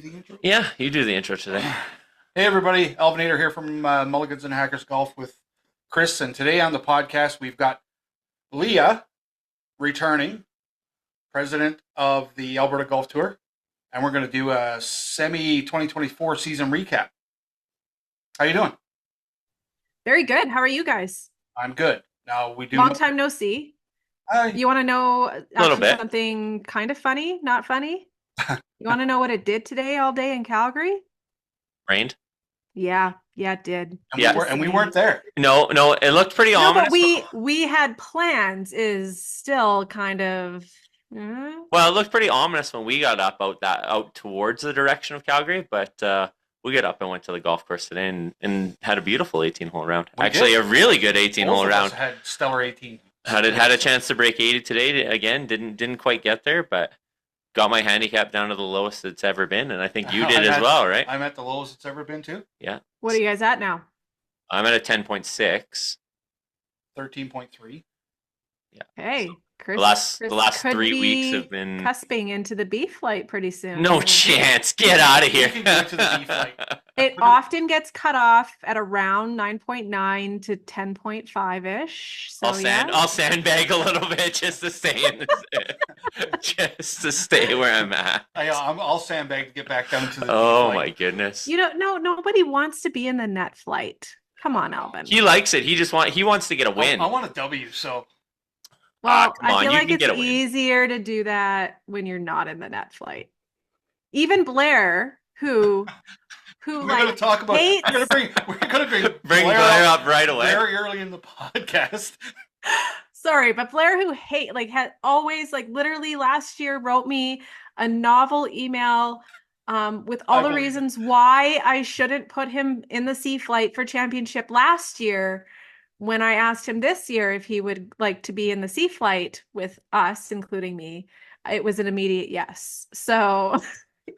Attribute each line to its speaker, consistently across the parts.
Speaker 1: The intro?
Speaker 2: Yeah, you do the intro today.
Speaker 1: Hey everybody, Alvinator here from Mulligans and Hackers Golf with Chris, and today on the podcast we've got Leah returning, president of the Alberta Golf Tour, and we're going to do a semi 2024 season recap. How you doing?
Speaker 3: Very good. How are you guys?
Speaker 1: I'm good. Now we do
Speaker 3: Long time no see. You want to know
Speaker 2: Little
Speaker 3: actually
Speaker 2: bit.
Speaker 3: something kind of funny, not funny? You want to know what it did today all day in Calgary?
Speaker 2: Rained?
Speaker 3: Yeah, it did.
Speaker 1: and,
Speaker 2: Yeah.
Speaker 1: we weren't there.
Speaker 2: No, it looked pretty
Speaker 3: No,
Speaker 2: ominous.
Speaker 3: but we had plans is still kind of
Speaker 2: Well, it looked pretty ominous when we got up out towards the direction of Calgary, but we got up and went to the golf course today and had a beautiful 18-hole round.
Speaker 1: We
Speaker 2: Actually,
Speaker 1: did.
Speaker 2: a really good 18-hole
Speaker 1: Both of us
Speaker 2: round.
Speaker 1: had stellar 18.
Speaker 2: Had a chance to break 80 today. Again, didn't quite get there, but got my handicap down to the lowest it's ever been, and I think you did as well, right?
Speaker 1: I'm at the lowest it's ever been too.
Speaker 2: Yeah.
Speaker 3: What are you guys at now?
Speaker 2: I'm at a 10.6.
Speaker 1: 13.3.
Speaker 2: Yeah.
Speaker 3: Hey, Chris.
Speaker 2: The last
Speaker 3: could
Speaker 2: 3 weeks
Speaker 3: be
Speaker 2: have been
Speaker 3: cusping into the B flight pretty soon.
Speaker 2: no chance. Get out of here.
Speaker 1: You can go to the B flight.
Speaker 3: It often gets cut off at around 9.9 to 10.5-ish. So
Speaker 2: I'll sandbag a little bit just to stay in just to stay where I'm at.
Speaker 1: I'll sandbag to get back down to the B
Speaker 2: Oh
Speaker 1: flight.
Speaker 2: my goodness.
Speaker 3: No, nobody wants to be in the net flight. Come on, Alvin.
Speaker 2: He likes it. He wants to get a win.
Speaker 1: I want a W, so
Speaker 3: Well,
Speaker 2: come on,
Speaker 3: I feel
Speaker 2: you
Speaker 3: like
Speaker 2: can
Speaker 3: it's
Speaker 2: get a win.
Speaker 3: easier to do that when you're not in the net flight. Even Blair, who
Speaker 1: we're going to talk about.
Speaker 3: hates...
Speaker 1: We're going to
Speaker 2: Bring Blair up right away.
Speaker 1: very early in the podcast.
Speaker 3: Sorry, but Blair, who had always literally last year wrote me a novel email with all the reasons why I shouldn't put him in the C flight for championship last year. When I asked him this year if he would like to be in the C flight with us, including me, it was an immediate yes. So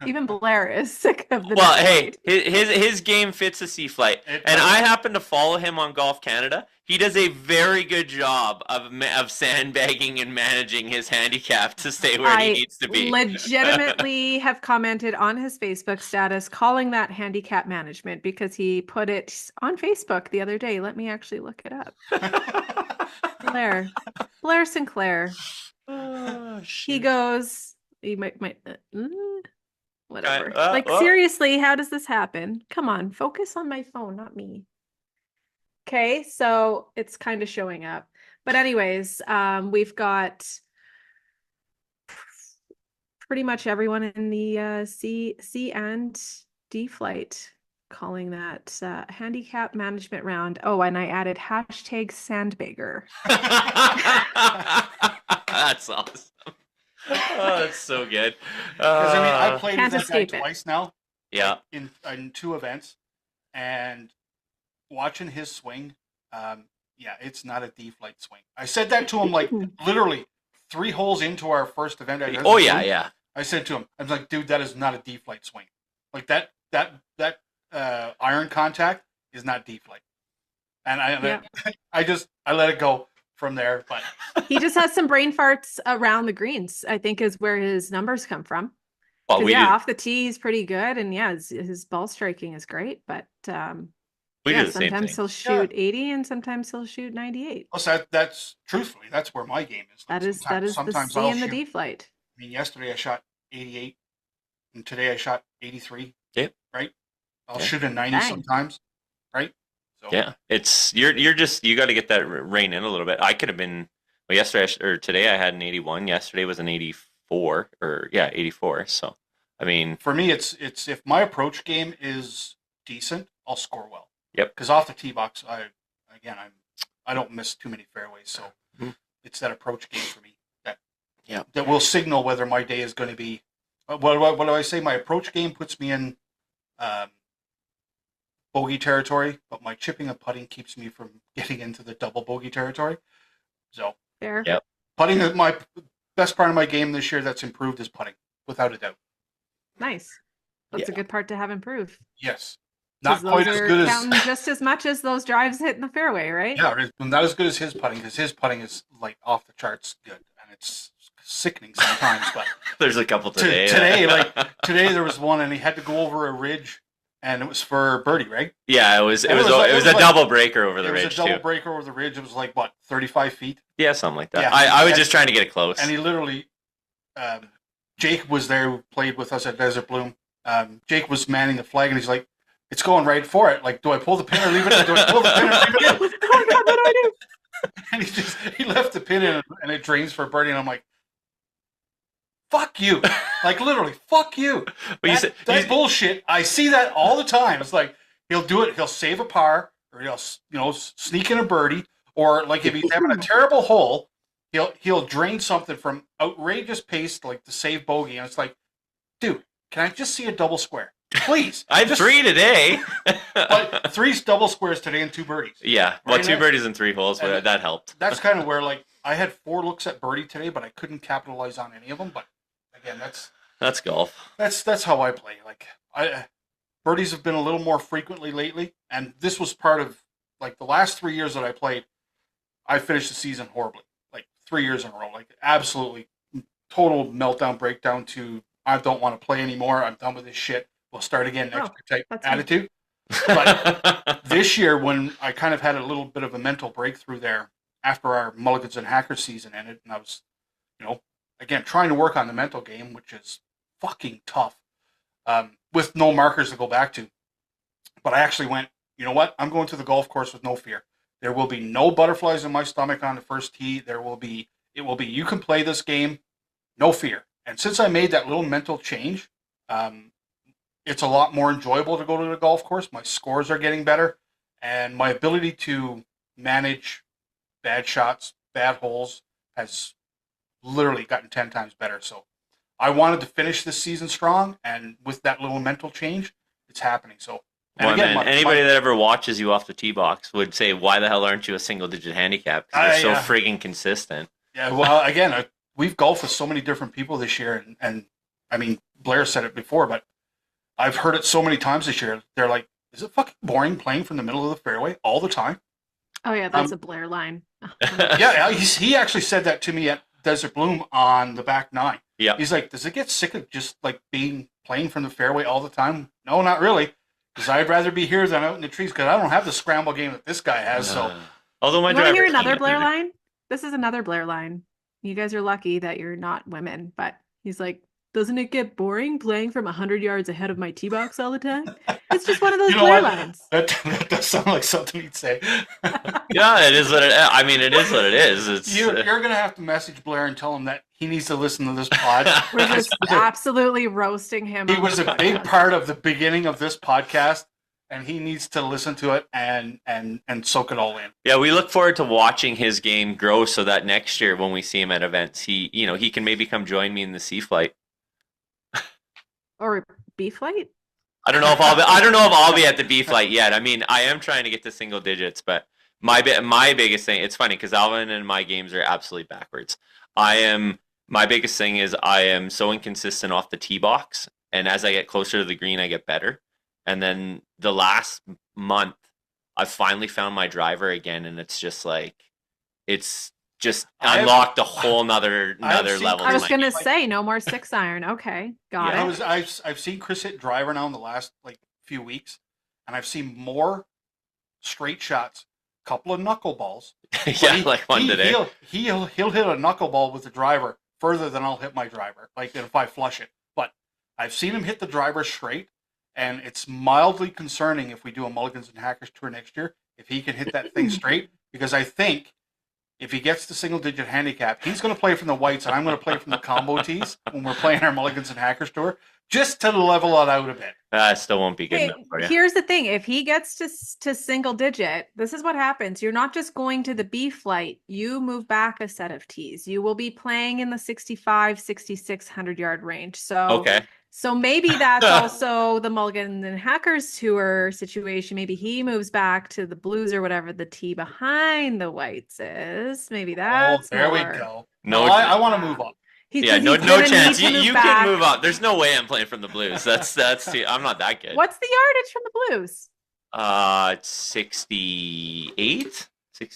Speaker 3: even Blair is sick of the.
Speaker 2: Well, hey, his game fits the C flight, and I happen to follow him on Golf Canada. He does a very good job of sandbagging and managing his handicap to stay where he needs to be.
Speaker 3: I legitimately have commented on his Facebook status calling that handicap management because he put it on Facebook the other day. Let me actually look it up. Blair Sinclair.
Speaker 2: Oh,
Speaker 3: He goes, he might whatever.
Speaker 2: Oh.
Speaker 3: Seriously, how does this happen? Come on, focus on my phone, not me. Okay, so it's kind of showing up. But anyways, we've got pretty much everyone in the C and D flight calling that handicap management round. Oh, and I added #sandbagger.
Speaker 2: That's awesome. Oh, that's so good.
Speaker 1: Because I played
Speaker 3: Can't
Speaker 1: with that guy
Speaker 3: escape it.
Speaker 1: twice now.
Speaker 2: Yeah.
Speaker 1: In 2 events, and watching his swing, it's not a D flight swing. I said that to him literally 3 holes into our first event.
Speaker 2: Oh yeah.
Speaker 1: I said to him, I was like, dude, that is not a D flight swing. Like that iron contact is not D flight. And I let it go from there. But
Speaker 3: He just has some brain farts around the greens, I think is where his numbers come from.
Speaker 2: Well,
Speaker 3: Off the tee he's pretty good, and his ball striking is great, but
Speaker 2: we do the same
Speaker 3: sometimes
Speaker 2: thing.
Speaker 3: he'll shoot 80 and sometimes he'll shoot 98.
Speaker 1: so that's truthfully, that's where my game is.
Speaker 3: That is the
Speaker 1: sometimes
Speaker 3: C
Speaker 1: I'll
Speaker 3: and the
Speaker 1: shoot.
Speaker 3: D flight.
Speaker 1: I mean, yesterday I shot 88, and today I shot 83.
Speaker 2: Yeah.
Speaker 1: Right. I'll shoot a 90 sometimes. Right. So
Speaker 2: Yeah, you got to get that rein in a little bit. I could have been today I had an 81. Yesterday was an 84 84. So I mean,
Speaker 1: for me, it's if my approach game is decent, I'll score well.
Speaker 2: Yep.
Speaker 1: Because off the tee box, I don't miss too many fairways, so it's that approach game for me that will signal whether my day is going to be. What do I say? My approach game puts me in bogey territory, but my chipping and putting keeps me from getting into the double bogey territory. So
Speaker 3: Fair.
Speaker 2: Yep.
Speaker 1: putting is my best part of my game this year that's improved is putting, without a doubt.
Speaker 3: Nice. That's a good part to have improved.
Speaker 1: Yes. Not quite as good as
Speaker 3: just as much as those drives hitting the fairway, right?
Speaker 1: not as good as his putting, because his putting is like off the charts good, and it's sickening sometimes. But
Speaker 2: there's a couple today.
Speaker 1: Today there was one, and he had to go over a ridge, and it was for birdie, right?
Speaker 2: Yeah, it was a double breaker over the ridge. It was
Speaker 1: a double breaker over the ridge. It was like what, 35 feet?
Speaker 2: Yeah, something like that. Yeah, I was just trying to get it close.
Speaker 1: And he literally, Jake was there, who played with us at Desert Bloom. Jake was manning the flag, and he's like, "It's going right for it. Like, do I pull the pin or leave it in? Do I pull the pin or leave it in?" Oh God, what do I do? And he left the pin in, and it drains for birdie, and I'm like, fuck you. Like, literally, fuck you. That's bullshit. I see that all the time. It's like, he'll do it, he'll save a par, or he'll sneak in a birdie, or like if he's having a terrible hole, he'll drain something from outrageous pace, like to save bogey, and it's like, dude, can I just see a double square? Please.
Speaker 2: I had 3 today.
Speaker 1: But 3's double squares today and 2 birdies.
Speaker 2: Yeah, well, right? 2 birdies and 3 holes, but that helped.
Speaker 1: That's kind of where, like, I had 4 looks at birdie today, but I couldn't capitalize on any of them. But again,
Speaker 2: that's golf.
Speaker 1: That's how I play. Like, birdies have been a little more frequently lately, and this was part of, like, the last 3 years that I played. I finished the season horribly, like 3 years in a row, like absolutely total meltdown, breakdown to I don't want to play anymore. I'm done with this shit. We'll start again next year type attitude. But this year, when I kind of had a little bit of a mental breakthrough there after our Mulligans and Hackers season ended, and I was, again, trying to work on the mental game, which is fucking tough, with no markers to go back to. But I actually went, you know what? I'm going to the golf course with no fear. There will be no butterflies in my stomach on the first tee. It will be, you can play this game, no fear. And since I made that little mental change, it's a lot more enjoyable to go to the golf course. My scores are getting better, and my ability to manage bad shots, bad holes has literally gotten 10 times better. So I wanted to finish this season strong, and with that little mental change, it's happening. So,
Speaker 2: and again, anybody that ever watches you off the tee box would say, "Why the hell aren't you a single-digit handicap? Because you're so friggin' consistent." Yeah,
Speaker 1: well, again, we've golfed with so many different people this year, and I mean, Blair said it before, but I've heard it so many times this year. They're like, "Is it fucking boring playing from the middle of the fairway all the time?"
Speaker 3: Oh yeah, that's a Blair line.
Speaker 1: Yeah, he actually said that to me at Desert Bloom on the back 9.
Speaker 2: Yeah,
Speaker 1: he's like, "Does it get sick of just like playing from the fairway all the time?" No, not really, because I'd rather be here than out in the trees, because I don't have the scramble game that this guy has. So,
Speaker 2: although
Speaker 3: you want to hear another Blair line? This is another Blair line. You guys are lucky that you're not women, but he's like, "Doesn't it get boring playing from 100 yards ahead of my tee box all the time?" It's just one of those Blair lines.
Speaker 1: That does sound like something he'd say.
Speaker 2: Yeah, it is what it is. I mean, it is what it is.
Speaker 1: You're going to have to message Blair and tell him that he needs to listen to this pod.
Speaker 3: We're just absolutely roasting him.
Speaker 1: He was a big part of the beginning of this podcast, and he needs to listen to it and soak it all in.
Speaker 2: Yeah, we look forward to watching his game grow, so that next year when we see him at events, he can maybe come join me in the C flight.
Speaker 3: Or B flight?
Speaker 2: I don't know if I'll be at the B flight yet. I mean, I am trying to get to single digits, but my biggest thing, it's funny because Alvin and my games are absolutely backwards. My biggest thing is I am so inconsistent off the tee box, and as I get closer to the green, I get better. And then the last month, I finally found my driver again, and it's just like, it's just unlocked a whole nother level.
Speaker 3: I was going to say, no more 6-iron. Okay, got it.
Speaker 1: I've seen Chris hit driver now in the last few weeks, and I've seen more straight shots, a couple of knuckleballs.
Speaker 2: Yeah, like one today.
Speaker 1: He'll hit a knuckleball with the driver further than I'll hit my driver, like if I flush it. But I've seen him hit the driver straight, and it's mildly concerning if we do a Mulligans and Hackers tour next year, if he can hit that thing straight, because I think if he gets the single-digit handicap, he's going to play from the whites, and I'm going to play from the combo tees when we're playing our Mulligans and Hackers tour, just to level it out a bit.
Speaker 2: That still won't be good enough for you.
Speaker 3: Here's the thing. If he gets to single-digit, this is what happens. You're not just going to the B flight. You move back a set of tees. You will be playing in the 65, 66, 100-yard range. So,
Speaker 2: okay.
Speaker 3: So maybe that's also the Mulligan and Hackers tour situation. Maybe he moves back to the blues or whatever the tee behind the whites is. Maybe that's
Speaker 1: there we go.
Speaker 2: No,
Speaker 1: I want to move up.
Speaker 2: No chance. You can move up. There's no way I'm playing from the blues. I'm not that good.
Speaker 3: What's the yardage from the blues?
Speaker 2: 68,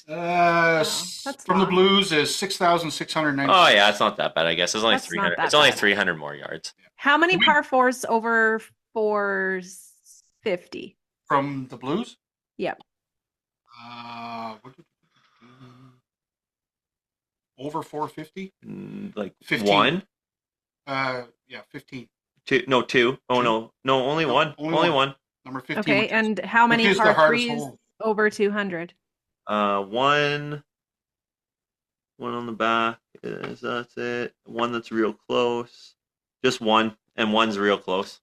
Speaker 3: that's
Speaker 1: from the
Speaker 3: long.
Speaker 1: Blues is 6,690.
Speaker 2: Oh yeah, it's not that bad, I guess. It's only
Speaker 3: That's not
Speaker 2: 300.
Speaker 3: that
Speaker 2: It's only
Speaker 3: bad.
Speaker 2: 300 more yards.
Speaker 3: How many par fours over 450?
Speaker 1: From the Blues?
Speaker 3: Yep.
Speaker 1: Over 450?
Speaker 2: Like
Speaker 1: 15.
Speaker 2: one?
Speaker 1: Yeah, 15.
Speaker 2: Two? No, two. Oh no, only
Speaker 1: No,
Speaker 2: one. Only one.
Speaker 1: Number 15.
Speaker 3: Okay, and how many
Speaker 1: is the
Speaker 3: par
Speaker 1: hardest
Speaker 3: threes
Speaker 1: hole.
Speaker 3: over 200?
Speaker 2: One on the back that's it. One that's real close. Just one, and one's real close.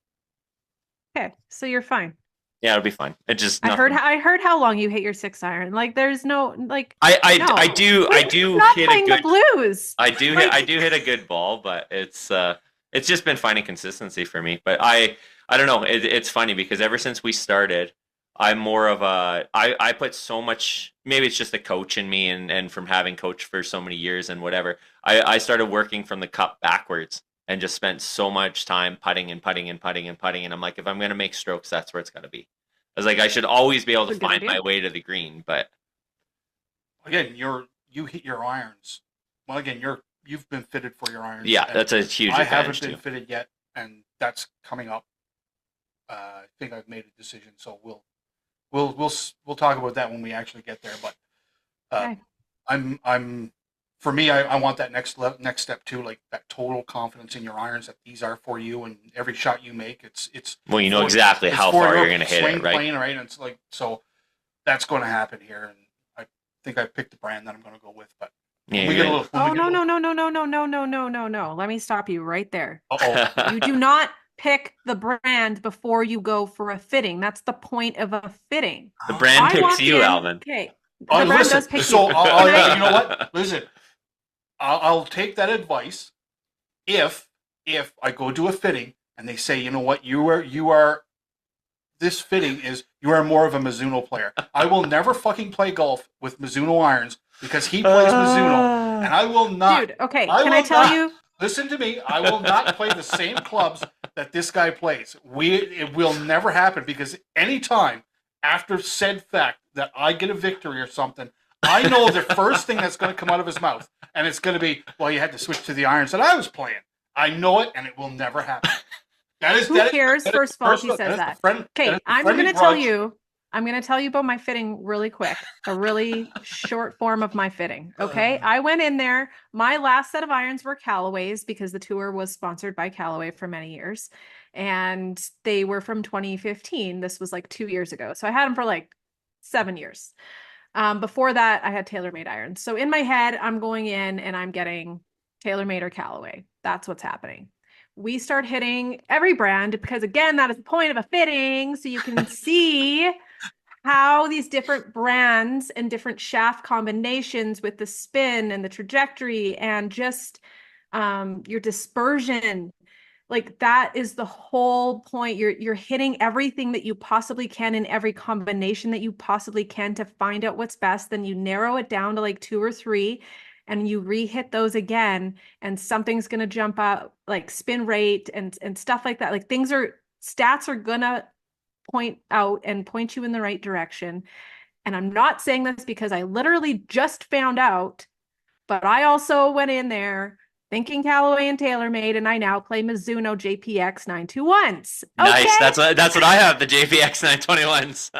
Speaker 3: Okay, so you're fine.
Speaker 2: Yeah, it'll be fine. It just
Speaker 3: I heard how long you hit your 6-iron. Like there's no like no.
Speaker 2: I do
Speaker 3: not
Speaker 2: hit
Speaker 3: playing
Speaker 2: a good
Speaker 3: the Blues.
Speaker 2: I do
Speaker 3: Like,
Speaker 2: hit a good ball, but it's just been finding consistency for me. But I don't know. It's funny because ever since we started, I'm more of a I put so much. Maybe it's just a coach in me, and from having coached for so many years and whatever. I started working from the cup backwards and just spent so much time putting and putting and putting and putting. And I'm like, if I'm gonna make strokes, that's where it's got to be. I was like, I should always be able to
Speaker 3: That's a good
Speaker 2: find
Speaker 3: idea.
Speaker 2: my way to the green. But
Speaker 1: Again, you hit your irons. Well, again, you've been fitted for your irons.
Speaker 2: yeah, that's a huge
Speaker 1: I
Speaker 2: advantage
Speaker 1: haven't been
Speaker 2: too.
Speaker 1: fitted yet, and that's coming up. I think I've made a decision, so we'll talk about that when we actually get there. But
Speaker 3: okay.
Speaker 1: I'm for me, I want that next step too, like that total confidence in your irons that these are for you, and every shot you make, it's
Speaker 2: Well, you know exactly how far you're going to hit
Speaker 1: swing
Speaker 2: it, right?
Speaker 1: plane, right? And it's like so that's going to happen here, and I think I picked the brand that I'm going to go with. But
Speaker 2: Yeah,
Speaker 1: we get a little.
Speaker 3: Oh no. Let me stop you right there.
Speaker 1: Uh-oh.
Speaker 3: You do not pick the brand before you go for a fitting. That's the point of a fitting.
Speaker 2: The brand picks you, Alvin.
Speaker 3: Okay. The
Speaker 1: Oh,
Speaker 3: brand
Speaker 1: listen,
Speaker 3: does pick
Speaker 1: so
Speaker 3: you.
Speaker 1: you know what? Listen, I'll take that advice if I go to a fitting and they say, you know what, you are this fitting is you are more of a Mizuno player. I will never fucking play golf with Mizuno irons because he plays Mizuno, and I will not.
Speaker 3: Dude, okay, can I tell you?
Speaker 1: Listen to me. I will not play the same clubs that this guy plays. It will never happen because anytime after said fact that I get a victory or something, I know the first thing that's going to come out of his mouth, and it's going to be, well, you had to switch to the irons that I was playing. I know it, and it will never happen.
Speaker 3: Who cares? First of all, he says that. Okay, I'm going to tell you. I'm going to tell you about my fitting really quick, a really short form of my fitting. Okay. I went in there. My last set of irons were Callaway's because the tour was sponsored by Callaway for many years. And they were from 2015. This was like 2 years ago. So I had them for like 7 years. Before that, I had TaylorMade irons. So in my head, I'm going in and I'm getting TaylorMade or Callaway. That's what's happening. We start hitting every brand because, again, that is the point of a fitting. So you can see how these different brands and different shaft combinations with the spin and the trajectory and just your dispersion, like that is the whole point. You're hitting everything that you possibly can in every combination that you possibly can to find out what's best. Then you narrow it down to like 2 or 3 and you re-hit those again, and something's going to jump out, like spin rate and stuff like that. Like stats are going to point out and point you in the right direction. And I'm not saying this because I literally just found out, but I also went in there thinking Callaway and TaylorMade, and I now play Mizuno JPX 921s. Okay?
Speaker 2: Nice. That's what I have, the JPX 921s.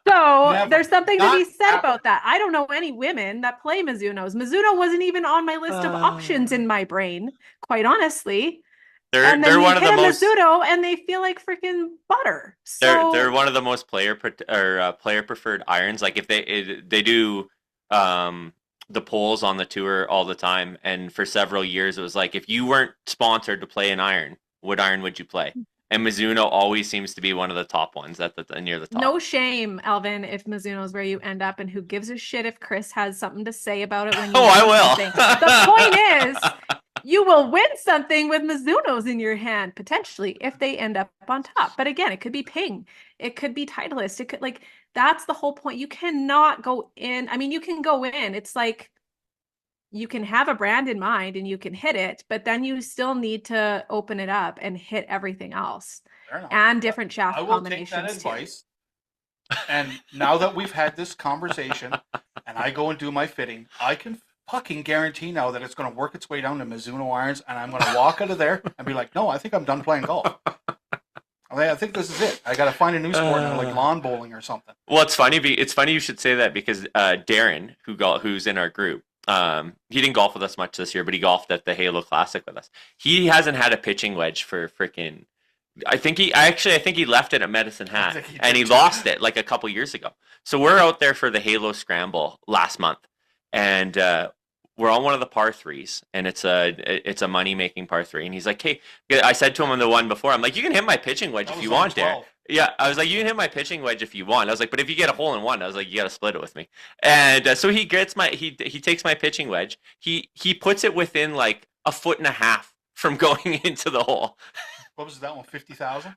Speaker 3: So there's something to be said about that. I don't know any women that play Mizunos. Mizuno wasn't even on my list of options in my brain, quite honestly.
Speaker 2: They're one of the most
Speaker 3: Mizuno, and they feel like freaking butter. So
Speaker 2: they're one of the most player preferred irons. Like if they do the polls on the tour all the time, and for several years it was like, if you weren't sponsored to play an iron, what iron would you play? And Mizuno always seems to be one of the top ones at near the top.
Speaker 3: No shame, Alvin, if Mizuno is where you end up, and who gives a shit if Chris has something to say about it when you
Speaker 2: I will.
Speaker 3: Something. The point is, you will win something with Mizunos in your hand, potentially, if they end up on top. But again, it could be Ping. It could be Titleist. It could, like, that's the whole point. You cannot go in. I mean, you can go in. It's like you can have a brand in mind and you can hit it, but then you still need to open it up and hit everything else and different shaft combinations.
Speaker 1: I will take that advice. And now that we've had this conversation and I go and do my fitting, I can fucking guarantee now that it's going to work its way down to Mizuno irons, and I'm going to walk out of there and be like, no, I think I'm done playing golf. I think this is it. I got to find a new sport now, like lawn bowling or something.
Speaker 2: Well, it's funny. It's funny you should say that because Darren, who's in our group, he didn't golf with us much this year, but he golfed at the Halo Classic with us. He hasn't had a pitching wedge for freaking. I think he left it at Medicine Hat, and he lost it like a couple years ago. So we're out there for the Halo Scramble last month, and we're on one of the par threes, and it's a money making par three. And he's like, "Hey," I said to him on the one before, I'm like, "You can hit my pitching wedge if you want, there." Yeah, I was like, "You can hit my pitching wedge if you want." I was like, "But if you get a hole in one," I was like, "You got to split it with me." And so he takes my pitching wedge. He puts it within like a foot and a half from going into the hole.
Speaker 1: What was that one? 50,000?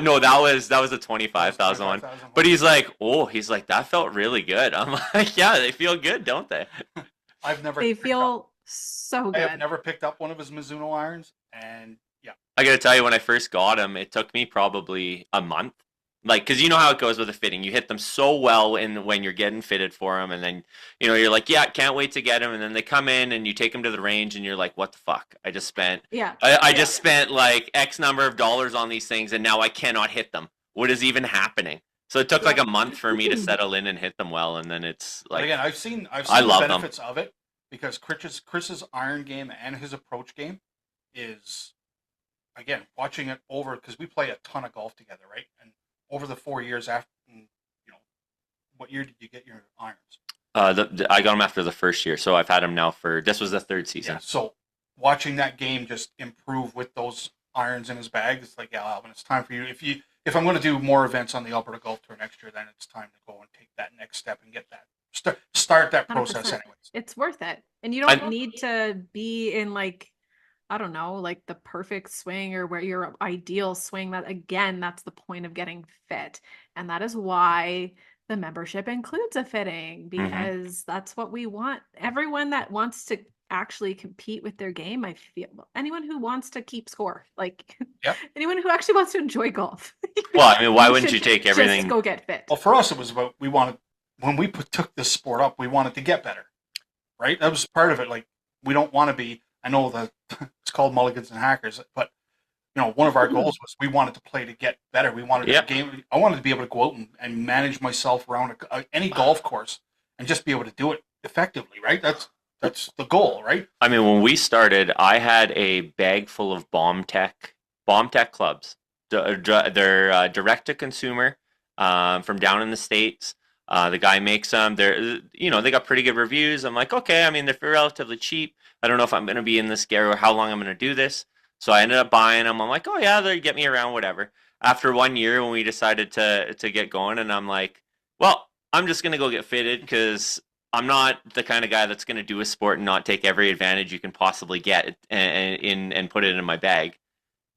Speaker 2: No, that was a 25,000 one. But he's like, that felt really good. I'm like, yeah, they feel good, don't they?
Speaker 3: They feel so good.
Speaker 1: I have never picked up one of his Mizuno irons, and yeah.
Speaker 2: I gotta tell you, when I first got him, it took me probably a month. Like, because you know how it goes with the fitting. You hit them so well when you're getting fitted for them, and then, you're like, yeah, can't wait to get them. And then they come in, and you take them to the range, and you're like, what the fuck? I just spent just spent like X number of dollars on these things, and now I cannot hit them. What is even happening? So it took like a month for me to settle in and hit them well, and then it's like.
Speaker 1: But again, I've seen the benefits of it, because Chris's iron game and his approach game is, again, watching it over, because we play a ton of golf together, right? And over the 4 years after, what year did you get your irons?
Speaker 2: I got them after the first year, so I've had them now this was the third season.
Speaker 1: Yeah, so watching that game just improve with those irons in his bag, it's like, yeah, Alvin, it's time for you. If I'm going to do more events on the Alberta Golf Tour next year, then it's time to go and take that next step and get that start that process
Speaker 3: 100%.
Speaker 1: anyways.
Speaker 3: It's worth it, and you don't need to be in like, I don't know, like the perfect swing or where your ideal swing. That's the point of getting fit. And that is why the membership includes a fitting, because that's what we want. Everyone that wants to actually compete with their game, I feel, anyone who wants to keep score, like anyone who actually wants to enjoy golf.
Speaker 2: Well, I mean, why wouldn't you take everything?
Speaker 3: Just go get fit.
Speaker 1: Well, for us, it was about, when we took this sport up, we wanted to get better, right? That was part of it. Like, we don't want to be, I know that it's called Mulligans and Hackers, but one of our goals was we wanted to play to get better. We wanted to game. I wanted to be able to go out and manage myself around any golf course and just be able to do it effectively, right? That's the goal, right?
Speaker 2: I mean, when we started, I had a bag full of Bomb Tech clubs. They're direct to consumer, from down in the States. The guy makes them. They got pretty good reviews. I'm like, okay. I mean, they're relatively cheap. I don't know if I'm going to be in this gear or how long I'm going to do this. So I ended up buying them. I'm like, oh yeah, they get me around, whatever. After 1 year, when we decided to get going, and I'm like, well, I'm just going to go get fitted, because I'm not the kind of guy that's going to do a sport and not take every advantage you can possibly get and put it in my bag.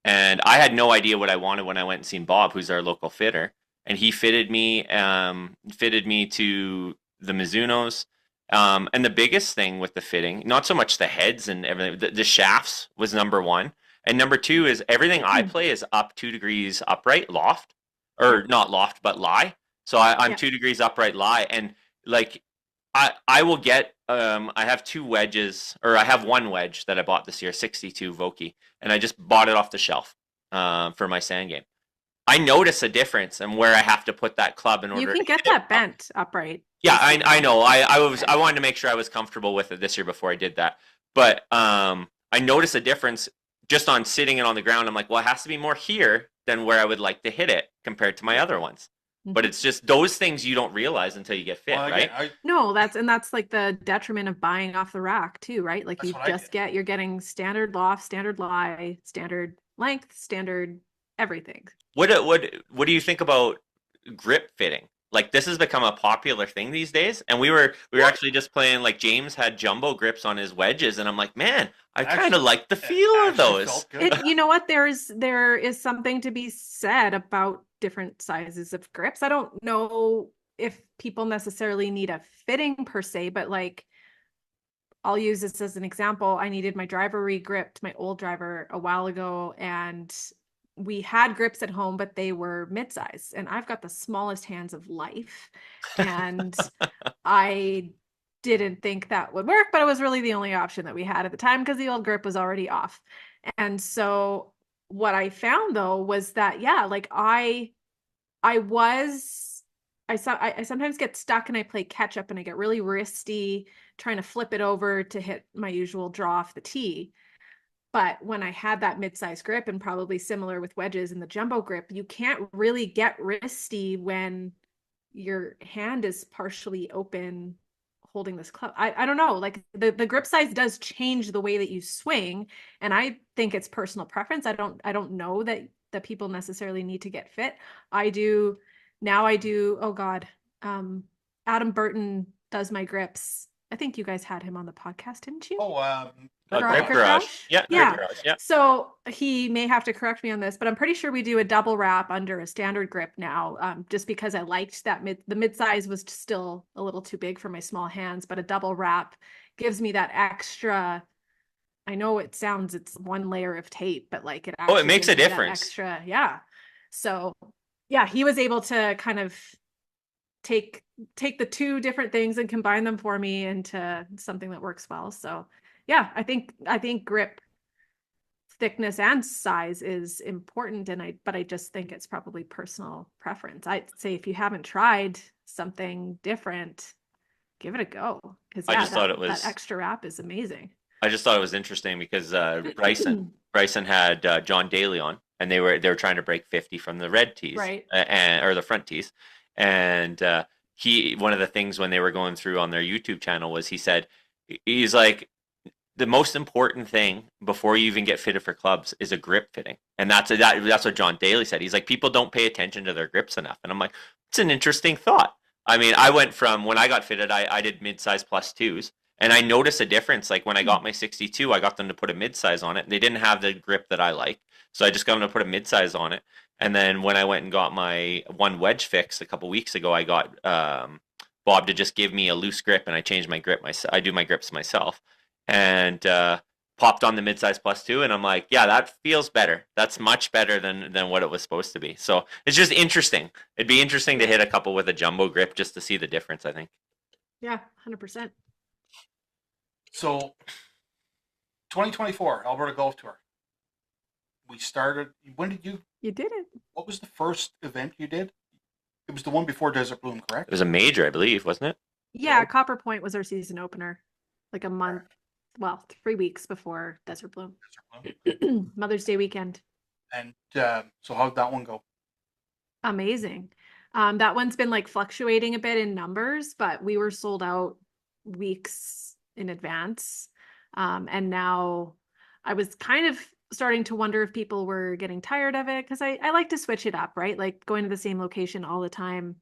Speaker 2: And I had no idea what I wanted when I went and seen Bob, who's our local fitter. And he fitted me to the Mizunos. And the biggest thing with the fitting, not so much the heads and everything, the shafts was number one. And number two is everything I play is up 2 degrees upright, loft. Or not loft, but lie. So I'm 2 degrees upright lie. And like, I will get, I have 2 wedges, or I have 1 wedge that I bought this year, 62 Vokey. And I just bought it off the shelf for my sand game. I notice a difference in where I have to put that club in order.
Speaker 3: You can get that bent upright.
Speaker 2: Yeah, I know. I wanted to make sure I was comfortable with it this year before I did that. But I noticed a difference just on sitting it on the ground. I'm like, well, it has to be more here than where I would like to hit it compared to my other ones. But it's just those things you don't realize until you get fit, right?
Speaker 3: No, that's like the detriment of buying off the rack too, right? Like you're getting standard loft, standard lie, standard length, standard everything.
Speaker 2: What do you think about grip fitting? Like, this has become a popular thing these days, and we were actually just playing, like, James had jumbo grips on his wedges, and I'm like, man, I kind of like the feel of those.
Speaker 3: You know what? There is something to be said about different sizes of grips. I don't know if people necessarily need a fitting per se, but like, I'll use this as an example. I needed my driver re-gripped, my old driver, a while ago, and we had grips at home, but they were mid-size, and I've got the smallest hands of life. And I didn't think that would work, but it was really the only option that we had at the time because the old grip was already off. And so what I found though was that, yeah, like I sometimes get stuck and I play catch up and I get really wristy trying to flip it over to hit my usual draw off the tee. But when I had that mid-size grip, and probably similar with wedges and the jumbo grip, you can't really get wristy when your hand is partially open holding this club. I don't know, like the grip size does change the way that you swing, and I think it's personal preference. I don't know that people necessarily need to get fit. I do now. Oh God, Adam Burton does my grips. I think you guys had him on the podcast, didn't you?
Speaker 2: Grip Garage. Yeah.
Speaker 3: Yeah.
Speaker 2: Grip Garage. Yeah.
Speaker 3: So he may have to correct me on this, but I'm pretty sure we do a double wrap under a standard grip now, just because I liked that the mid size was still a little too big for my small hands, but a double wrap gives me that extra. I know it's one layer of tape, but like it actually
Speaker 2: it makes a
Speaker 3: gives me that
Speaker 2: difference.
Speaker 3: extra, yeah. So yeah, he was able to kind of take the two different things and combine them for me into something that works well. So yeah, I think grip thickness and size is important, but I just think it's probably personal preference. I'd say if you haven't tried something different, give it a go, because
Speaker 2: I just thought it was
Speaker 3: that extra wrap is amazing.
Speaker 2: I just thought it was interesting because Bryson had John Daly on, and they were trying to break 50 from the red tees,
Speaker 3: right,
Speaker 2: or the front tees, and one of the things when they were going through on their YouTube channel was he's like, the most important thing before you even get fitted for clubs is a grip fitting. And that's what John Daly said. He's like, people don't pay attention to their grips enough. And I'm like, it's an interesting thought. I mean, I went from when I got fitted, I did mid-size plus twos, and I noticed a difference. Like when I got my 62, I got them to put a mid-size on it. They didn't have the grip that I like, so I just got them to put a mid-size on it. And then when I went and got my one wedge fix a couple weeks ago, I got Bob to just give me a loose grip, and I changed my grip. I do my grips myself. And popped on the mid-size plus two, and I'm like, yeah, that feels better. That's much better than what it was supposed to be. So it's just interesting. It'd be interesting to hit a couple with a jumbo grip just to see the difference, I think.
Speaker 3: Yeah, 100%.
Speaker 1: So 2024 Alberta Golf Tour. We started. When did you?
Speaker 3: You did it.
Speaker 1: What was the first event you did? It was the one before Desert Bloom, correct?
Speaker 2: It was a major, I believe, wasn't it?
Speaker 3: Yeah, Copper Point was our season opener, like a month. Well, 3 weeks before Desert Bloom. Mother's Day weekend.
Speaker 1: And so how'd that one go?
Speaker 3: Amazing. That one's been like fluctuating a bit in numbers, but we were sold out weeks in advance. And now I was kind of starting to wonder if people were getting tired of it, because I like to switch it up, right? Like going to the same location all the time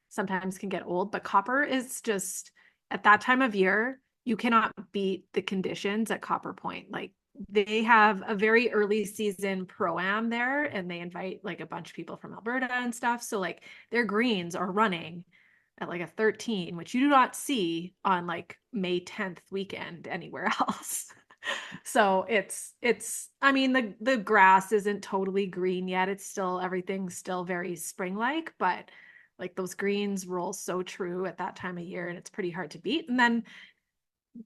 Speaker 3: sometimes can get old, but Copper is just, at that time of year, you cannot beat the conditions at Copper Point. Like they have a very early season pro-am there, and they invite like a bunch of people from Alberta and stuff. So like their greens are running at like a 13, which you do not see on like May 10th weekend anywhere else. So I mean, the grass isn't totally green yet. Everything's still very spring-like, but like those greens roll so true at that time of year, and it's pretty hard to beat. And then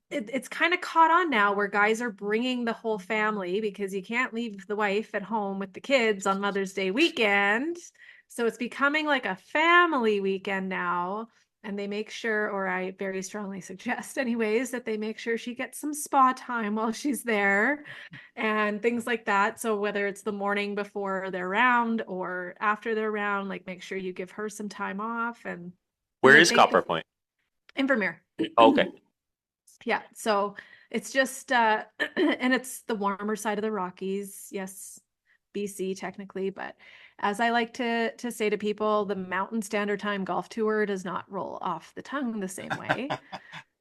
Speaker 3: it's kind of caught on now where guys are bringing the whole family, because you can't leave the wife at home with the kids on Mother's Day weekend. So it's becoming like a family weekend now. And they make sure, or I very strongly suggest anyways, that they make sure she gets some spa time while she's there and things like that. So whether it's the morning before their round or after their round, like make sure you give her some time off. And
Speaker 2: where is Copper Point?
Speaker 3: In Vermeer.
Speaker 2: Oh, okay.
Speaker 3: Yeah, so it's just and it's the warmer side of the Rockies. Yes, BC technically, but as I like to say to people, the Mountain Standard Time Golf Tour does not roll off the tongue the same way.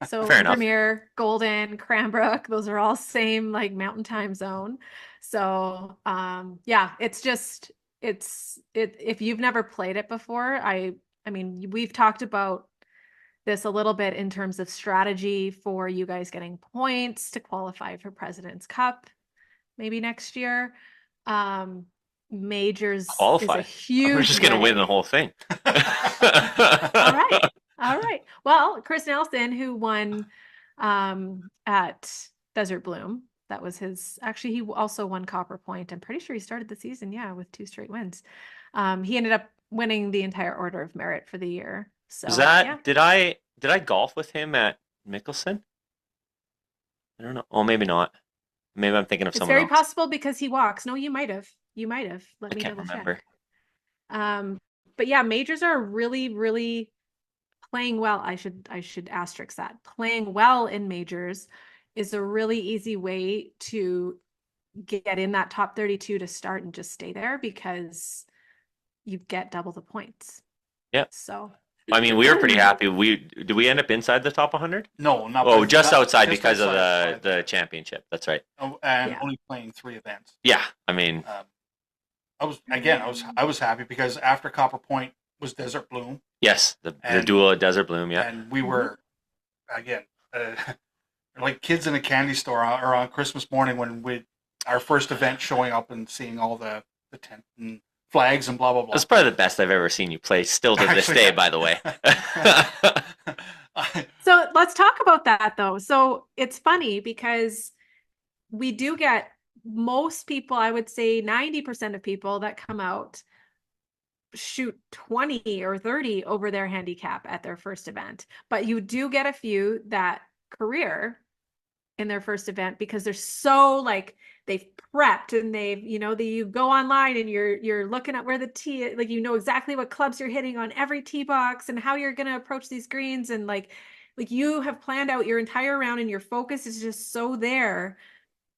Speaker 3: So Vermeer, Golden, Cranbrook, those are all same like mountain time zone. So yeah, it's just if you've never played it before, I mean, we've talked about this a little bit in terms of strategy for you guys getting points to qualify for President's Cup maybe next year. majors
Speaker 2: qualify.
Speaker 3: is a huge.
Speaker 2: We're just going to win the whole thing.
Speaker 3: All right. Well, Chris Nelson, who won at Desert Bloom, that was his. Actually, he also won Copper Point. I'm pretty sure he started the season, with 2 straight wins. He ended up winning the entire Order of Merit for the year. So
Speaker 2: was that? Did I golf with him at Mickelson? I don't know. Oh, maybe not. Maybe I'm thinking of someone else.
Speaker 3: It's very possible because he walks. No, you might have. Let me double
Speaker 2: remember.
Speaker 3: Check. But yeah, majors are really, really playing well. I should asterisk that. Playing well in majors is a really easy way to get in that top 32 to start and just stay there because you get double the points.
Speaker 2: Yeah.
Speaker 3: So
Speaker 2: I mean, we were pretty happy. Did we end up inside the top 100?
Speaker 1: No, not.
Speaker 2: Oh, just outside because of the championship. That's right.
Speaker 1: And only playing 3 events.
Speaker 2: Yeah, I mean,
Speaker 1: I was happy because after Copper Point was Desert Bloom.
Speaker 2: Yes, the duel at Desert Bloom. Yeah,
Speaker 1: and we were again like kids in a candy store or on Christmas morning when our first event showing up and seeing all the tent and flags and blah blah blah.
Speaker 2: That's probably the best I've ever seen you play. Still to this day, by the way.
Speaker 3: So let's talk about that though. So it's funny because we do get most people, I would say 90% of people that come out shoot 20 or 30 over their handicap at their first event. But you do get a few that career in their first event because they're so like they've prepped and they've, you go online and you're looking at where the tee, like, exactly what clubs you're hitting on every tee box and how you're going to approach these greens. And like you have planned out your entire round and your focus is just so there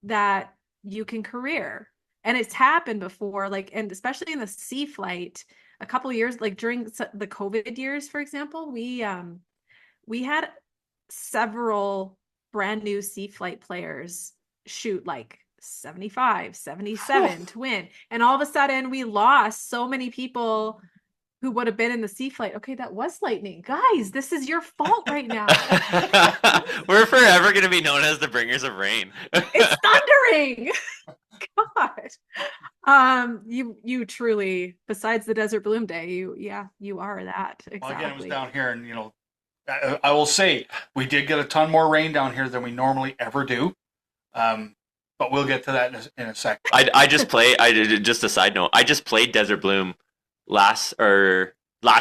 Speaker 3: that you can career. And it's happened before, like, and especially in the sea flight, a couple of years, like during the COVID years, for example, we had several brand new sea flight players shoot like 75, 77 to win. And all of a sudden we lost so many people who would have been in the sea flight. Okay, that was lightning. Guys, this is your fault right now.
Speaker 2: We're forever going to be known as the bringers of rain.
Speaker 3: It's thundering. God. You truly, besides the Desert Bloom Day, you are that. Exactly.
Speaker 1: Well, again, it was down here and, I will say we did get a ton more rain down here than we normally ever do. But we'll get to that in a second.
Speaker 2: Just a side note, I just played Desert Bloom last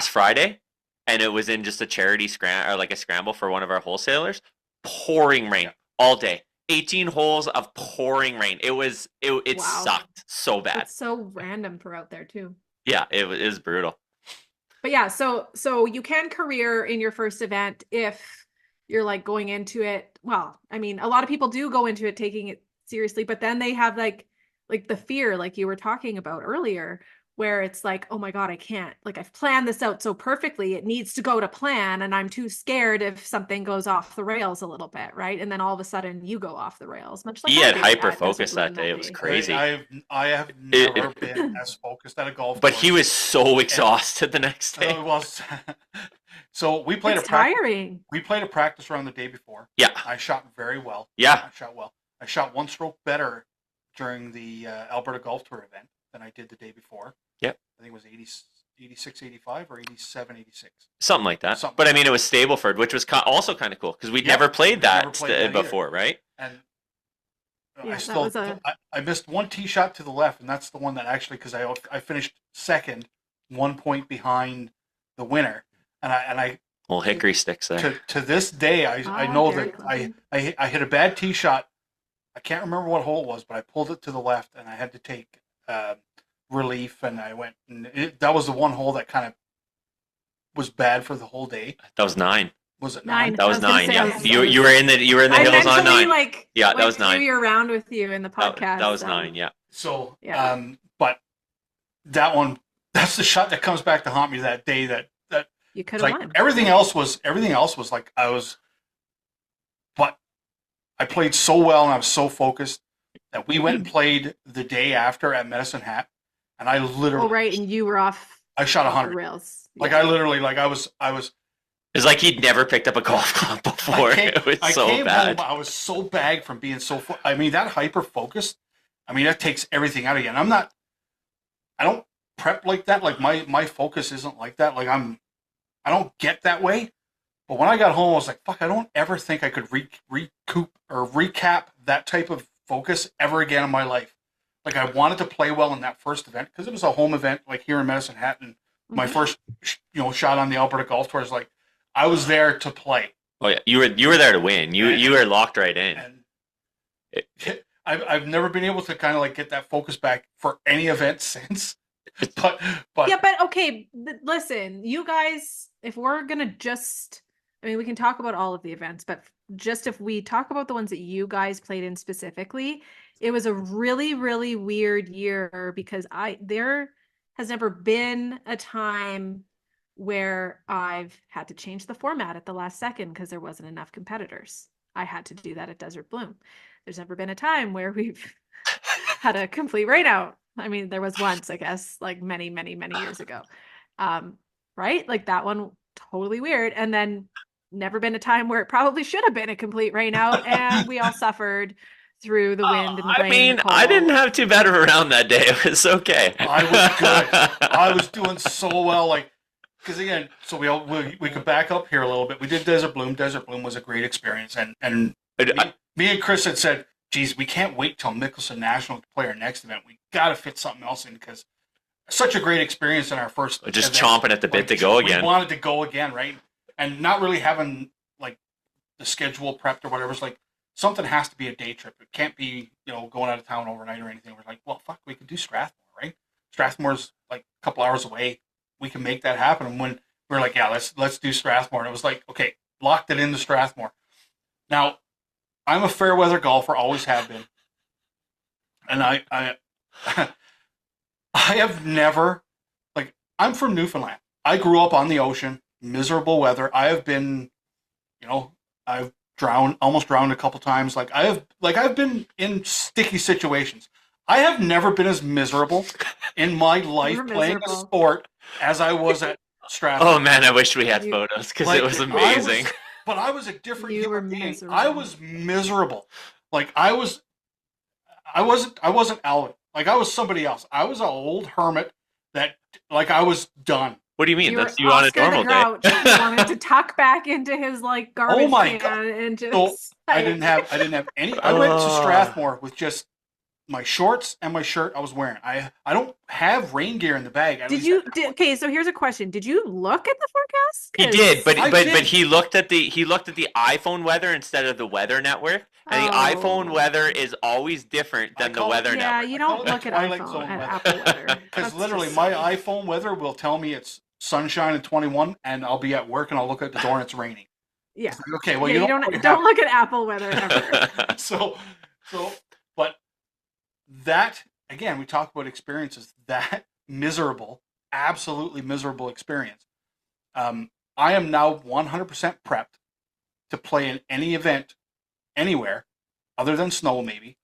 Speaker 2: Friday, and it was in just a charity scramble for one of our wholesalers. Pouring rain all day. 18 holes of pouring rain. It sucked so bad.
Speaker 3: It's so random for out there too.
Speaker 2: Yeah, it was brutal.
Speaker 3: But yeah, so you can career in your first event if you're like going into it. Well, I mean, a lot of people do go into it taking it seriously, but then they have like the fear, like you were talking about earlier, where it's like, oh my God, I can't, like I've planned this out so perfectly. It needs to go to plan. And I'm too scared if something goes off the rails a little bit. Right. And then all of a sudden you go off the rails. Much like
Speaker 2: he had hyper focus that day. It was crazy.
Speaker 1: I have never been as focused at a golf
Speaker 2: but
Speaker 1: course.
Speaker 2: He was so exhausted the next day.
Speaker 1: It was. So we played
Speaker 3: tiring.
Speaker 1: We played a practice round the day before.
Speaker 2: Yeah.
Speaker 1: I shot very well.
Speaker 2: Yeah.
Speaker 1: I shot well. I shot 1 stroke better during the Alberta Golf Tour event than I did the day before.
Speaker 2: Yep.
Speaker 1: I think it was 86, 85 or 87, 86.
Speaker 2: Something like that. But I mean, it was Stableford, which was also kind of cool because we'd never played that before, right?
Speaker 1: And
Speaker 3: yeah,
Speaker 1: I missed 1 tee shot to the left, and that's the one that actually, because I finished second, 1 point behind the winner, and I
Speaker 2: well, hickory sticks there.
Speaker 1: To this day, I know that I hit a bad tee shot. I can't remember what hole it was, but I pulled it to the left, and I had to take relief, and I went. And that was the one hole that kind of was bad for the whole day.
Speaker 2: That was 9.
Speaker 1: Was it 9?
Speaker 2: That was 9. Yeah, you were in the hills on 9. Yeah, that was 9.
Speaker 3: Threw you around with you in the podcast.
Speaker 2: That was 9. Yeah.
Speaker 1: So, but that one, that's the shot that comes back to haunt me that day. That
Speaker 3: you could have
Speaker 1: like
Speaker 3: won.
Speaker 1: Everything else was like but I played so well and I was so focused that we went and played the day after at Medicine Hat, and I literally.
Speaker 3: Oh right, and you were off.
Speaker 1: I shot 100
Speaker 3: rails.
Speaker 1: Like I literally, like I was.
Speaker 2: It's like he'd never picked up a golf club before. It was so bad.
Speaker 1: Home, I was so bagged from being so. I mean, that hyper focused. I mean, that takes everything out of you. And I'm not. I don't prep like that. Like my focus isn't like that. Like I don't get that way. But when I got home, I was like, fuck, I don't ever think I could recoup or recap that type of focus ever again in my life. Like, I wanted to play well in that first event because it was a home event, like here in Medicine Hat, and my first, shot on the Alberta Golf Tour is like, I was there to play.
Speaker 2: Oh yeah, you were there to win. You were locked right in.
Speaker 1: And I've never been able to kind of like get that focus back for any event since. But
Speaker 3: yeah, but okay, listen, you guys, if we're gonna we can talk about all of the events, but just if we talk about the ones that you guys played in specifically, it was a really, really weird year because there has never been a time where I've had to change the format at the last second because there wasn't enough competitors. I had to do that at Desert Bloom. There's never been a time where we've had a complete rainout. I mean, there was once, I guess, like many, many, many years ago. Right? Like that one, totally weird. And then never been a time where it probably should have been a complete rainout and we all suffered through the wind and the rain. I mean,
Speaker 2: I didn't have too bad of a round that day. It was okay.
Speaker 1: I was good. I was doing so well. Like, because again, so we could back up here a little bit. We did Desert Bloom. Desert Bloom was a great experience. And me and Chris had said, geez, we can't wait till Mickelson National to play our next event. We got to fit something else in because such a great experience in our first
Speaker 2: just
Speaker 1: event.
Speaker 2: Chomping at the bit to go again.
Speaker 1: We wanted to go again, right? And not really having like the schedule prepped or whatever. It's like something has to be a day trip. It can't be, going out of town overnight or anything. We're like, well, fuck, we could do Strathmore, right? Strathmore's like a couple hours away. We can make that happen. And when we were like, yeah, let's do Strathmore. And it was like, okay, locked it into Strathmore. Now, I'm a fair weather golfer, always have been. And I have never, like, I'm from Newfoundland. I grew up on the ocean, miserable weather. I have been, I've almost drowned a couple times. I've been in sticky situations. I have never been as miserable in my life playing a sport as I was at Strathmore.
Speaker 2: Oh man, I wish we had photos because it was amazing.
Speaker 1: But I was a different human being. I was miserable. Like I wasn't Alvin. Like I was somebody else. I was an old hermit that I was done.
Speaker 2: What do you mean? That's you on a normal day.
Speaker 3: He wanted to tuck back into his garbage can and just.
Speaker 1: So I didn't have any. I went to Strathmore with just my shorts and my shirt I was wearing. I don't have rain gear in the bag.
Speaker 3: Okay, so here's a question. Did you look at the forecast?
Speaker 2: He did, but he looked at the iPhone weather instead of the weather network. And the iPhone weather is always different than the weather network.
Speaker 3: Yeah, you don't look at Apple weather.
Speaker 1: Because literally my iPhone weather will tell me it's sunshine and 21 and I'll be at work and I'll look at the door and it's raining.
Speaker 3: Yeah.
Speaker 1: Like, okay, well
Speaker 3: you don't look at Apple weather ever.
Speaker 1: But that, again, we talk about experiences, that miserable, absolutely miserable experience. I am now 100% prepped to play in any event, anywhere, other than snow maybe.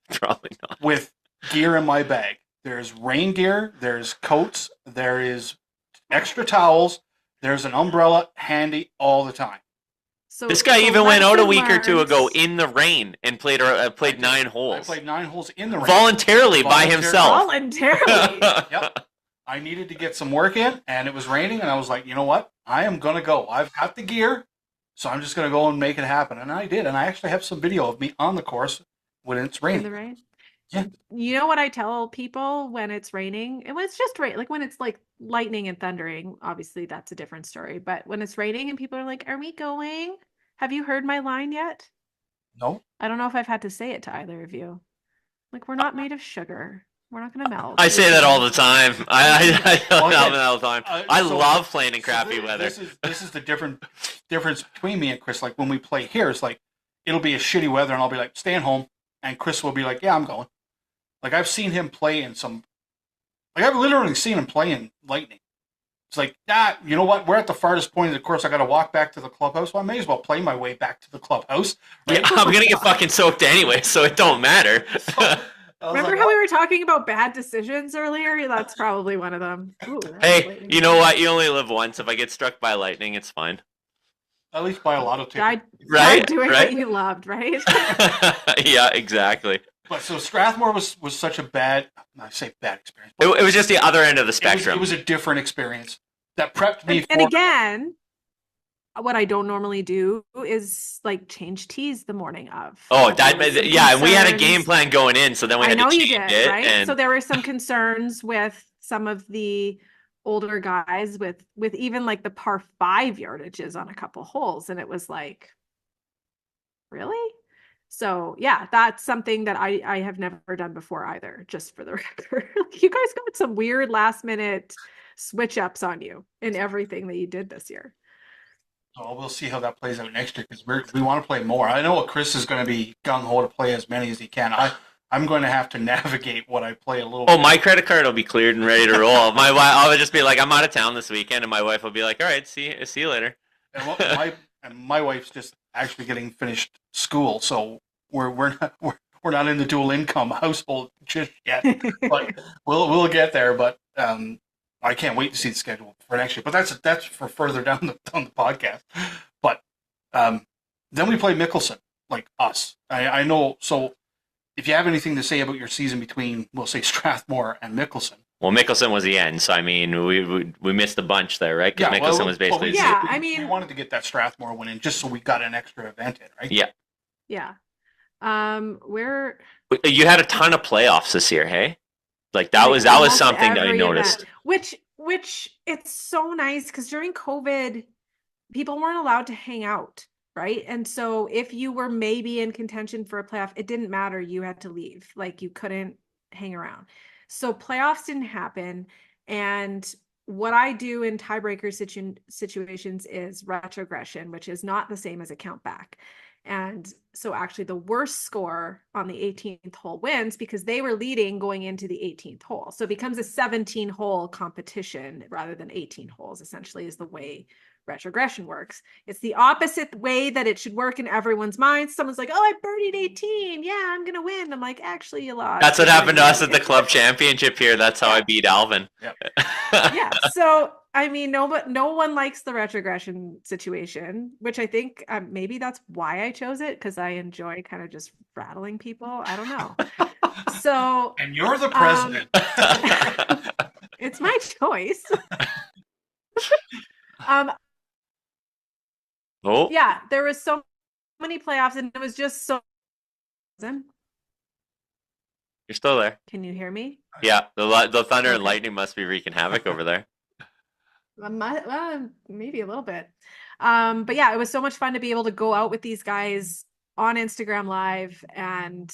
Speaker 2: Probably not.
Speaker 1: With gear in my bag. There's rain gear, there's coats, there is extra towels, there's an umbrella handy all the time.
Speaker 2: So this guy even went out a week or two ago in the rain and played 9 holes.
Speaker 1: I played 9 holes in the rain.
Speaker 2: Voluntarily by himself.
Speaker 3: Voluntarily.
Speaker 1: Yep. I needed to get some work in, and it was raining, and I was like, you know what? I am going to go. I've got the gear, so I'm just going to go and make it happen. And I did, and I actually have some video of me on the course when it's raining.
Speaker 3: In the rain?
Speaker 1: Yeah.
Speaker 3: You know what I tell people when it's raining? And when it's just rain, like when it's like lightning and thundering, obviously that's a different story. But when it's raining and people are like, are we going? Have you heard my line yet?
Speaker 1: No.
Speaker 3: I don't know if I've had to say it to either of you. Like, we're not made of sugar. We're not going to melt.
Speaker 2: I say that all the time. I tell Alvin all the time. I love playing in crappy weather.
Speaker 1: This is the difference between me and Chris. Like, when we play here, it's like, it'll be a shitty weather, and I'll be like, staying home. And Chris will be like, yeah, I'm going. Like, I've seen him play in I've literally seen him play in lightning. It's like, you know what? We're at the farthest point of the course. I got to walk back to the clubhouse. Well, I may as well play my way back to the clubhouse. Right?
Speaker 2: Yeah, I'm going to get fucking soaked anyway, so it don't matter.
Speaker 3: Remember how we were talking about bad decisions earlier? That's probably one of them. Ooh,
Speaker 2: hey, you know what? You only live once. If I get struck by lightning, it's fine.
Speaker 1: At least buy a lotto ticket.
Speaker 3: Died doing what you loved, right?
Speaker 2: Yeah, exactly.
Speaker 1: But so Strathmore was such a bad, I say bad experience.
Speaker 2: It was just the other end of the spectrum.
Speaker 1: It was a different experience that prepped me
Speaker 3: and again, what I don't normally do is like change tees the morning of.
Speaker 2: Oh, and we had a game plan going in, so then we had to change it.
Speaker 3: Right?
Speaker 2: And
Speaker 3: so there were some concerns with some of the older guys with even like the par 5 yardages on a couple holes, and it was like, really? So yeah, that's something that I have never done before either, just for the record. You guys got some weird last minute switch ups on you in everything that you did this year.
Speaker 1: So we'll see how that plays out next year, because we want to play more. I know Chris is going to be gung-ho to play as many as he can. I'm going to have to navigate what I play a little bit.
Speaker 2: My credit card will be cleared and ready to roll. My wife, I would just be like, I'm out of town this weekend, and my wife will be like, all right, see you later.
Speaker 1: And my wife's just actually getting finished school, so we're not in the dual income household just yet. But we'll get there. But I can't wait to see the schedule for next year. But that's for further down the podcast. But then we play Mickelson, like us. I know. So if you have anything to say about your season between, we'll say, Strathmore and Mickelson.
Speaker 2: Well, Mickelson was the end, so I mean, we missed a bunch there, right? Because Mickelson was basically.
Speaker 1: We wanted to get that Strathmore win in just so we got an extra event in, right?
Speaker 2: Yeah.
Speaker 3: Yeah. Where
Speaker 2: you had a ton of playoffs this year, hey? Like that was something that I noticed.
Speaker 3: Event. Which it's so nice, because during COVID, people weren't allowed to hang out, right? And so if you were maybe in contention for a playoff, it didn't matter. You had to leave. Like, you couldn't hang around. So playoffs didn't happen. And what I do in tiebreaker situations is retrogression, which is not the same as a count back. And so actually the worst score on the 18th hole wins, because they were leading going into the 18th hole. So it becomes a 17-hole competition rather than 18 holes, essentially, is the way retrogression works. It's the opposite way that it should work in everyone's minds. Someone's like, oh, I birdied 18. Yeah, I'm going to win. I'm like, actually, you lost.
Speaker 2: That's what happened to us at the club championship here. That's how I beat Alvin.
Speaker 1: Yep.
Speaker 3: Yeah. So, I mean, no one likes the retrogression situation, which I think maybe that's why I chose it, because I enjoy kind of just rattling people. I don't know. So,
Speaker 1: and you're the president.
Speaker 3: It's my choice. Yeah, there was so many playoffs, and it was just so.
Speaker 2: You're still there.
Speaker 3: Can you hear me?
Speaker 2: Yeah, the thunder and lightning must be wreaking havoc over there.
Speaker 3: Maybe a little bit. But yeah, it was so much fun to be able to go out with these guys on Instagram Live and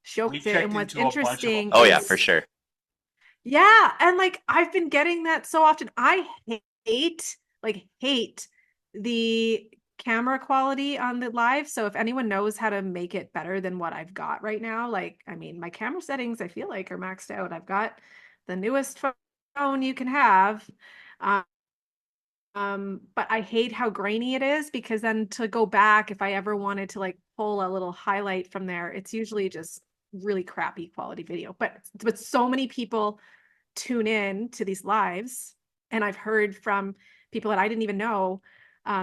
Speaker 3: showcase it. And what's interesting.
Speaker 2: Oh yeah, for sure.
Speaker 3: Yeah, and like I've been getting that so often. I hate the camera quality on the live. So if anyone knows how to make it better than what I've got right now, like, I mean, my camera settings, I feel like, are maxed out. I've got the newest phone you can have. But I hate how grainy it is, because then to go back, if I ever wanted to like pull a little highlight from there, it's usually just really crappy quality video. But so many people tune in to these lives, and I've heard from people that I didn't even know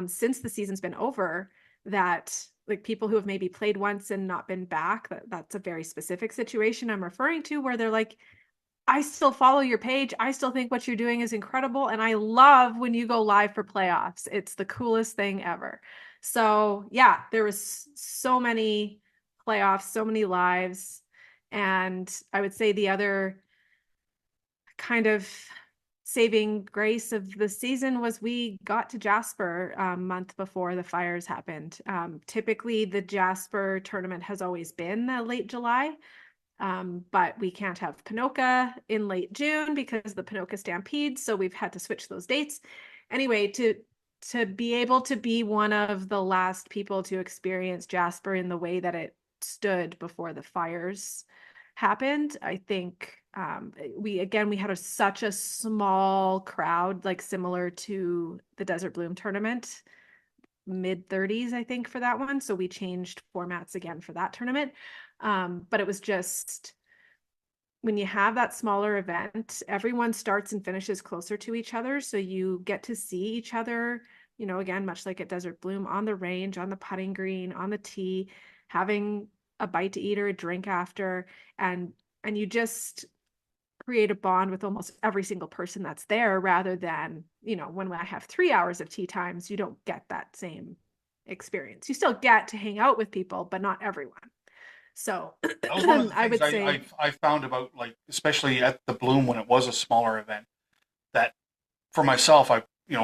Speaker 3: since the season's been over, that like people who have maybe played once and not been back, that's a very specific situation I'm referring to, where they're like, I still follow your page. I still think what you're doing is incredible. And I love when you go live for playoffs. It's the coolest thing ever. So yeah, there was so many playoffs, so many lives. And I would say the other kind of saving grace of the season was we got to Jasper a month before the fires happened. Typically the Jasper tournament has always been late July. But we can't have Ponoka in late June because the Ponoka Stampede. So we've had to switch those dates. Anyway, to be able to be one of the last people to experience Jasper in the way that it stood before the fires happened, I think we had such a small crowd, like similar to the Desert Bloom tournament, mid-30s, I think, for that one. So we changed formats again for that tournament. But it was just, when you have that smaller event, everyone starts and finishes closer to each other. So you get to see each other, again, much like at Desert Bloom, on the range, on the putting green, on the tee, having a bite to eat or a drink after, and you just create a bond with almost every single person that's there, rather than, you know, when I have 3 hours of tea times, you don't get that same experience. You still get to hang out with people, but not everyone. So
Speaker 1: That was one of the
Speaker 3: I
Speaker 1: things
Speaker 3: would say
Speaker 1: I found about, like, especially at the Bloom when it was a smaller event, that for myself, I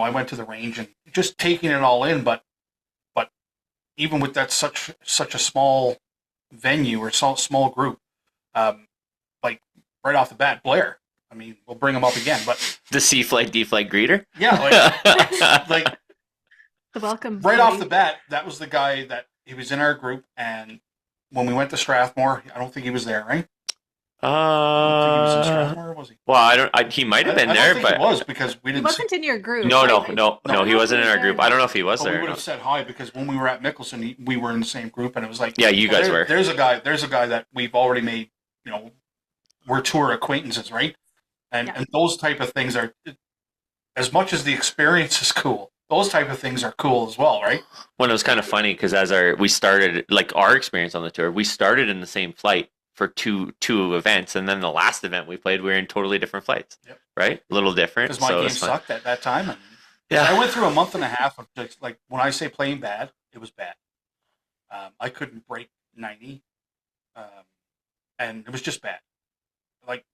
Speaker 1: went to the range and just taking it all in, but even with that such a small venue or small group, like right off the bat, Blair. I mean, we'll bring him up again, but
Speaker 2: the C flight, D flight greeter.
Speaker 1: Yeah, like
Speaker 3: the welcome
Speaker 1: right off the bat, that was the guy that he was in our group, and when we went to Strathmore, I don't think he was there, right? I don't think he was in Strathmore, was he?
Speaker 2: Well, he might have been there,
Speaker 1: think
Speaker 2: but
Speaker 1: he was, because we didn't.
Speaker 3: He wasn't in your group.
Speaker 2: No, he wasn't in our group. I don't know if he was there.
Speaker 1: We would have said hi, because when we were at Mickelson, we were in the same group, and it was like,
Speaker 2: yeah, you guys were.
Speaker 1: There's a guy that we've already made. We're tour acquaintances, right? And those type of things are, as much as the experience is cool, those type of things are cool as well, right?
Speaker 2: Well, it was kind of funny because we started, like, our experience on the tour, we started in the same flight for two events, and then the last event we played, we were in totally different flights, right? A little different.
Speaker 1: Because my game sucked at that time. And
Speaker 2: yeah,
Speaker 1: I went through a month and a half of just, like, when I say playing bad, it was bad. I couldn't break 90, and it was just bad. Like,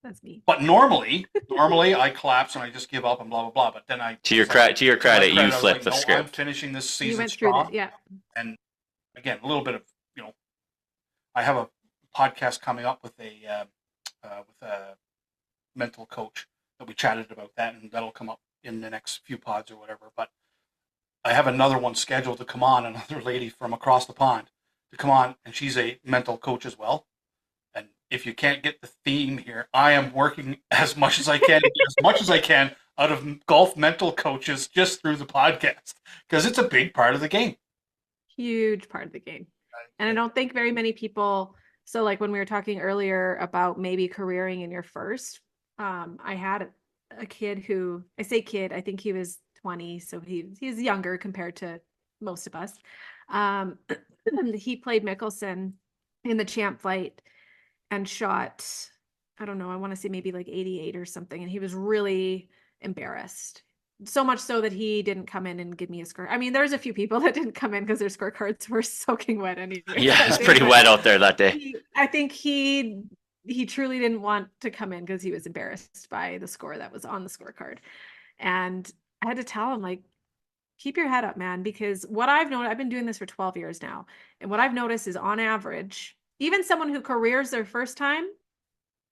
Speaker 3: that's me.
Speaker 1: But normally I collapse and I just give up and blah blah blah. But then
Speaker 2: to your credit, you flipped the script.
Speaker 1: I'm finishing this season.
Speaker 3: You went through
Speaker 1: strong.
Speaker 3: it, yeah.
Speaker 1: And again, a little bit of, I have a podcast coming up with a mental coach that we chatted about that, and that'll come up in the next few pods or whatever. But I have another one scheduled to come on, another lady from across the pond to come on, and she's a mental coach as well. And if you can't get the theme here, I am working as much as I can, out of golf mental coaches just through the podcast, because it's a big part of the game.
Speaker 3: Huge part of the game. And I don't think very many people, so like when we were talking earlier about maybe careering in your first, I had a kid who, I say kid, I think he was 20, so he's younger compared to most of us. He played Mickelson in the champ flight and shot, I don't know, I want to say maybe like 88 or something, and he was really embarrassed. So much so that he didn't come in and give me a score. I mean, there's a few people that didn't come in because their scorecards were soaking wet anyway.
Speaker 2: Yeah, it's pretty wet out there that day.
Speaker 3: I think he truly didn't want to come in because he was embarrassed by the score that was on the scorecard. And I had to tell him, like, keep your head up, man, because what I've noticed, I've been doing this for 12 years now. And what I've noticed is, on average, even someone who careers their first time,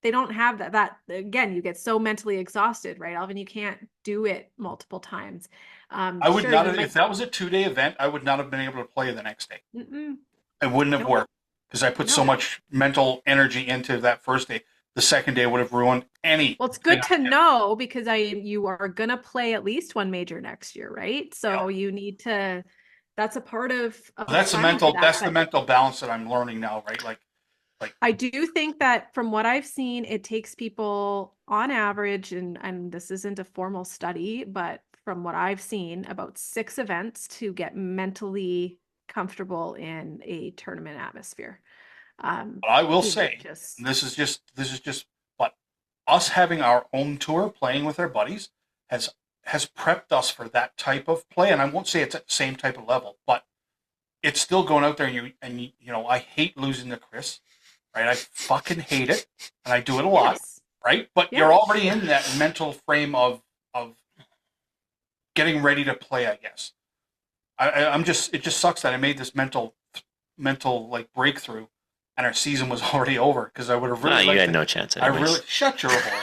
Speaker 3: they don't have that again, you get so mentally exhausted, right, Alvin? You can't do it multiple times.
Speaker 1: I would not have, if that was a 2-day event, I would not have been able to play the next day. It wouldn't have worked, because I put so much mental energy into that first day. The second day would have ruined any.
Speaker 3: Well, it's good to know, because you are gonna play at least one major next year, right? So you need to. That's a part of
Speaker 1: that's the mental. That's the mental balance that I'm learning now, right? Like
Speaker 3: I do think that from what I've seen, it takes people on average, and this isn't a formal study, but from what I've seen, about 6 events to get mentally comfortable in a tournament atmosphere.
Speaker 1: But I will say, this is just, but us having our own tour, playing with our buddies, has prepped us for that type of play. And I won't say it's at the same type of level, but it's still going out there, and you know, I hate losing to Chris. Right, I fucking hate it, and I do it a lot. Right, but you're already in that mental frame of getting ready to play, I guess. I'm just, it just sucks that I made this mental like breakthrough, and our season was already over, because I would have really.
Speaker 2: You had no chance. Anyways.
Speaker 1: Shut your hole.